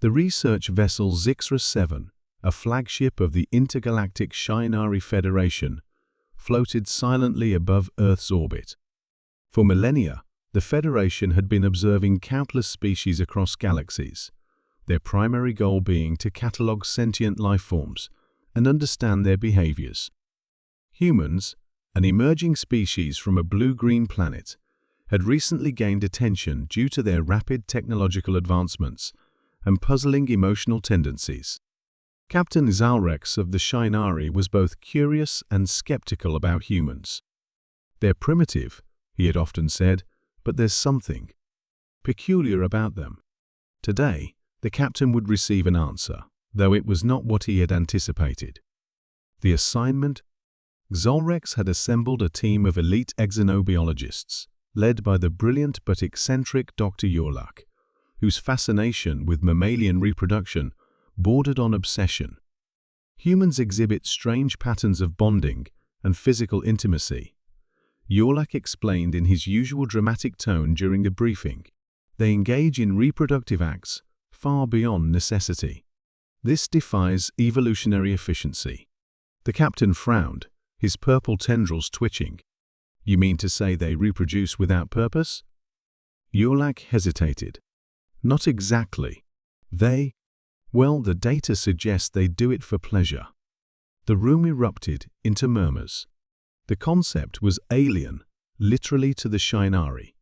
The research vessel Zixra-7, a flagship of the intergalactic Shinari Federation, floated silently above Earth's orbit. For millennia, the Federation had been observing countless species across galaxies, their primary goal being to catalogue sentient life forms and understand their behaviors. Humans, an emerging species from a blue-green planet, had recently gained attention due to their rapid technological advancements and puzzling emotional tendencies. Captain Zalrex of the Shinari was both curious and skeptical about humans. "They're primitive," he had often said, "but there's something peculiar about them." Today, the captain would receive an answer, though it was not what he had anticipated. The assignment? Zalrex had assembled a team of elite exonobiologists, led by the brilliant but eccentric Dr. Yorlak, whose fascination with mammalian reproduction bordered on obsession. Humans exhibit strange patterns of bonding and physical intimacy. Yorlak explained in his usual dramatic tone during the briefing. They engage in reproductive acts far beyond necessity. This defies evolutionary efficiency. The captain frowned, his purple tendrils twitching. "You mean to say they reproduce without purpose?" Yorlak hesitated. "Not exactly. Well, the data suggests they do it for pleasure." The room erupted into murmurs. The concept was alien, literally, to the Shinari,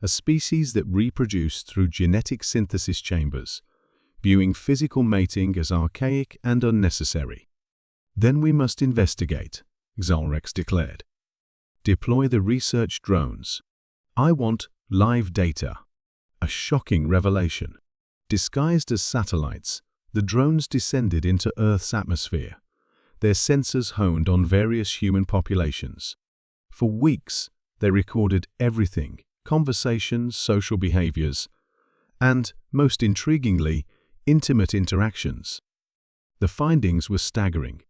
a species that reproduced through genetic synthesis chambers, viewing physical mating as archaic and unnecessary. "Then we must investigate," Zalrex declared. "Deploy the research drones. I want live data." A shocking revelation. Disguised as satellites, the drones descended into Earth's atmosphere, their sensors honed on various human populations. For weeks, they recorded everything: conversations, social behaviors, and, most intriguingly, intimate interactions. The findings were staggering.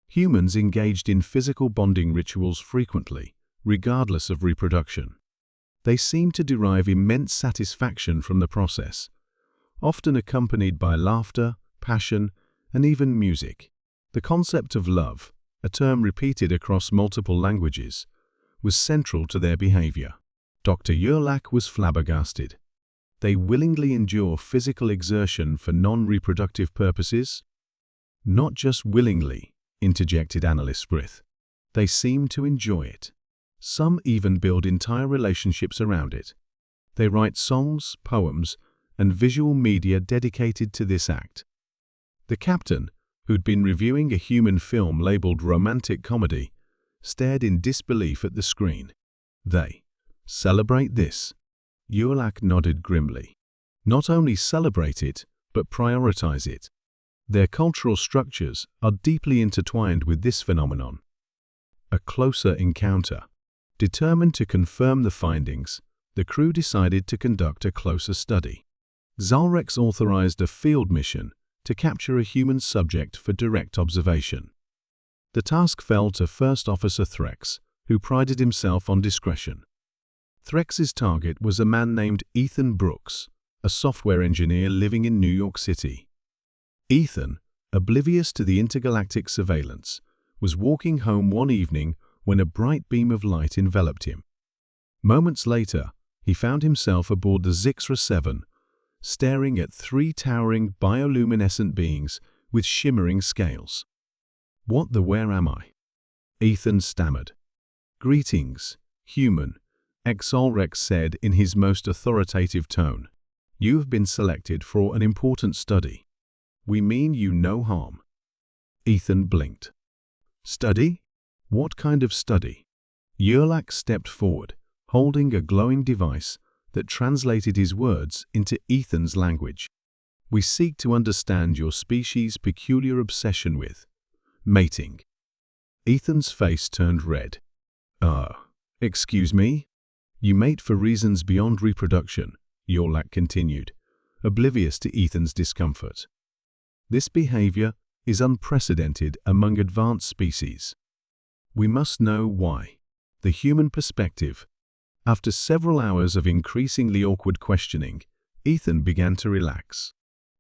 Humans engaged in physical bonding rituals frequently, regardless of reproduction. They seemed to derive immense satisfaction from the process, often accompanied by laughter, passion, and even music. The concept of love, a term repeated across multiple languages, was central to their behavior. Dr. Yorlak was flabbergasted. "They willingly endure physical exertion for non-reproductive purposes?" "Not just willingly," interjected Analyst Sprith. "They seem to enjoy it. Some even build entire relationships around it. They write songs, poems, and visual media dedicated to this act." The captain, who'd been reviewing a human film labeled romantic comedy, stared in disbelief at the screen. "They celebrate this?" Yorlak nodded grimly. "Not only celebrate it, but prioritize it. Their cultural structures are deeply intertwined with this phenomenon." A closer encounter. Determined to confirm the findings, the crew decided to conduct a closer study. Zalrex authorized a field mission to capture a human subject for direct observation. The task fell to First Officer Threx, who prided himself on discretion. Threx's target was a man named Ethan Brooks, a software engineer living in New York City. Ethan, oblivious to the intergalactic surveillance, was walking home one evening when a bright beam of light enveloped him. Moments later, he found himself aboard the Zixra-7, staring at three towering bioluminescent beings with shimmering scales. Where am I?" Ethan stammered. "Greetings, human," Zalrex said in his most authoritative tone. "You have been selected for an important study. We mean you no harm." Ethan blinked. "Study? What kind of study?" Yorlak stepped forward, holding a glowing device that translated his words into Ethan's language. "We seek to understand your species' peculiar obsession with mating." Ethan's face turned red. Excuse me? You mate for reasons beyond reproduction," Yorlak continued, oblivious to Ethan's discomfort. "This behavior is unprecedented among advanced species. We must know why." The human perspective. After several hours of increasingly awkward questioning, Ethan began to relax.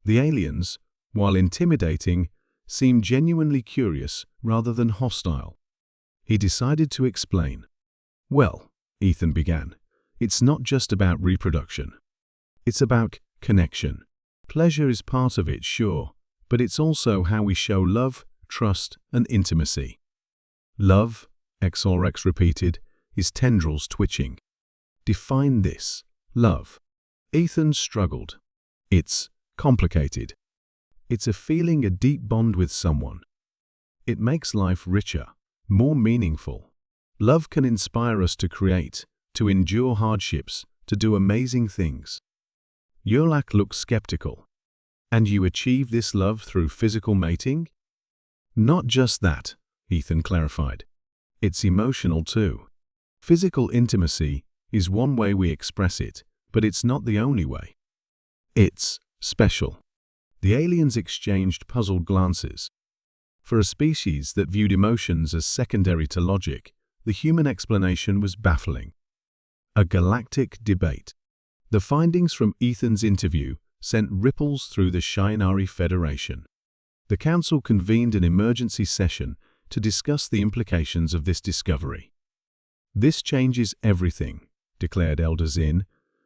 The aliens, while intimidating, seemed genuinely curious rather than hostile. He decided to explain. "Well," Ethan began, "it's not just about reproduction. It's about connection. Pleasure is part of it, sure, but it's also how we show love, trust, and intimacy." "Love," Orcs repeated, his tendrils twitching. "Define this. Love." Ethan struggled. "It's complicated. It's a feeling, a deep bond with someone. It makes life richer, more meaningful. Love can inspire us to create, to endure hardships, to do amazing things." Yolak looked skeptical. "And you achieve this love through physical mating?" "Not just that," Ethan clarified. "It's emotional too. Physical intimacy is one way we express it, but it's not the only way. It's special." The aliens exchanged puzzled glances. For a species that viewed emotions as secondary to logic, the human explanation was baffling. A galactic debate. The findings from Ethan's interview sent ripples through the Shinari Federation. The council convened an emergency session to discuss the implications of this discovery. "This changes everything," declared Elder Zin,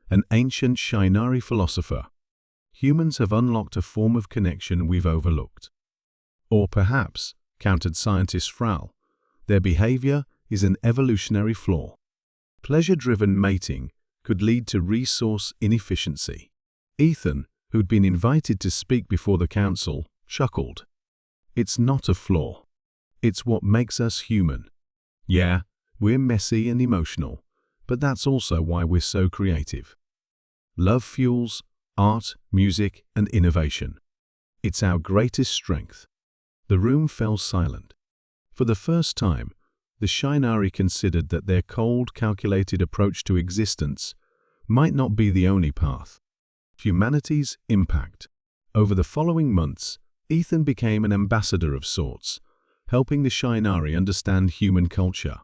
an ancient Shinari philosopher. "Humans have unlocked a form of connection we've overlooked." "Or perhaps," countered scientist Frau, "their behavior is an evolutionary flaw. Pleasure-driven mating could lead to resource inefficiency." Ethan, who'd been invited to speak before the council, chuckled. "It's not a flaw. It's what makes us human. Yeah, we're messy and emotional, but that's also why we're so creative. Love fuels art, music, and innovation. It's our greatest strength." The room fell silent. For the first time, the Shinari considered that their cold, calculated approach to existence might not be the only path. Humanity's impact. Over the following months, Ethan became an ambassador of sorts, helping the Shinari understand human culture.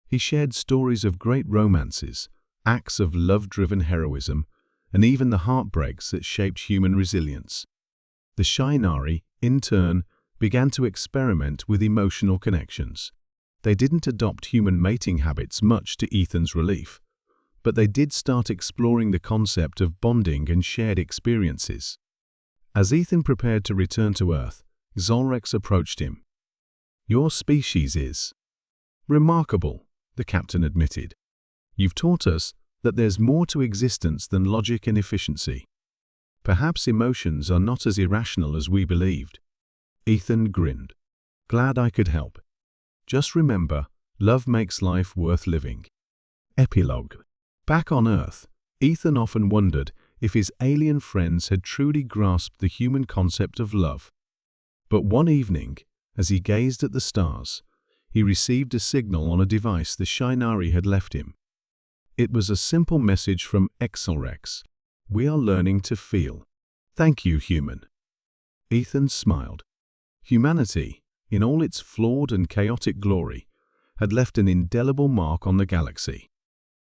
He shared stories of great romances, acts of love-driven heroism, and even the heartbreaks that shaped human resilience. The Shinari, in turn, began to experiment with emotional connections. They didn't adopt human mating habits, much to Ethan's relief, but they did start exploring the concept of bonding and shared experiences. As Ethan prepared to return to Earth, Xolrex approached him. "Your species is remarkable," the captain admitted. "You've taught us that there's more to existence than logic and efficiency. Perhaps emotions are not as irrational as we believed." Ethan grinned. "Glad I could help. Just remember, love makes life worth living." Epilogue. Back on Earth, Ethan often wondered if his alien friends had truly grasped the human concept of love. But one evening, as he gazed at the stars, he received a signal on a device the Shinari had left him. It was a simple message from Xolrex. "We are learning to feel. Thank you, human." Ethan smiled. Humanity, in all its flawed and chaotic glory, had left an indelible mark on the galaxy.